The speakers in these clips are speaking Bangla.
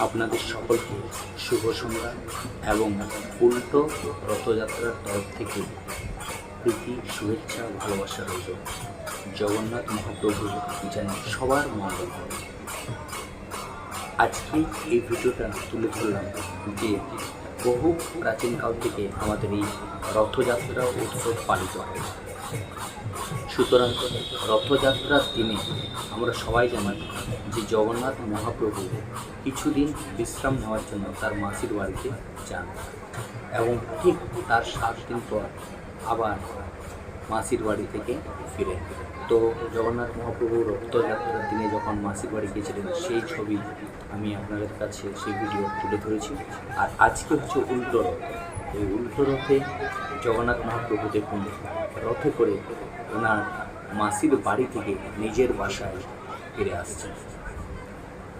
আপনাদের সকলকে শুভ সন্ধ্যা এবং উল্টো রথযাত্রার তরফ থেকে প্রীতি, শুভেচ্ছা, ভালোবাসা রইল। জগন্নাথ মহাপ্রভু যেন সবার মঙ্গল করে। আজকে এই ভিডিওটা তুলে ধরলাম যে বহু প্রাচীনকাল থেকে আমাদের এই রথযাত্রা উৎসব পালিত হয়। সুতরাং রথযাত্রার দিনে আমরা সবাই জানি যে জগন্নাথ মহাপ্রভু কিছুদিন বিশ্রাম নেওয়ার জন্য তার মাসির বাড়িতে যান এবং ঠিক তার 7 দিন পর আবার মাসির বাড়ি থেকে ফিরেন। তো জগন্নাথ মহাপ্রভু রথযাত্রার দিনে যখন মাসির বাড়ি গিয়েছিলেন সেই ছবি আমি আপনাদের কাছে সেই ভিডিও তুলে ধরেছি। আর আজকে হচ্ছে উল্টো রথ। এই উল্টো রথে জগন্নাথ মহাপ্রভু দেখুন রথে করে ওনার মাসির বাড়ি থেকে নিজের বাসায় ফিরে আসছেন।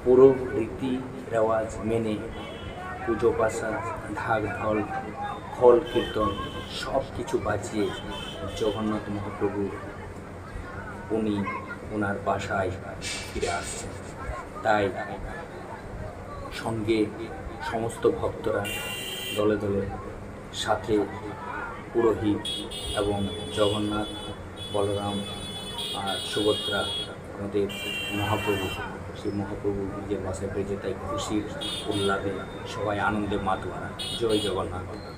পুরো রীতি রেওয়াজ মেনে পুজো পাশা, ঢাক ঢোল, খোল কীর্তন সব কিছু বাজিয়ে জগন্নাথ মহাপ্রভু উনি ওনার বাসায় ফিরে আসছেন। তাই সঙ্গে সমস্ত ভক্তরা দলে দলে, সাথে পুরোহিত এবং জগন্নাথ, বলরাম আর সুভদ্রা আমাদের মহাপ্রভু, সেই মহাপ্রভু নিজের বাসায় পেয়েছে। তাই খুশির উল্লাসে সবাই আনন্দে মাতোয়ারা। জয় জগন্নাথ।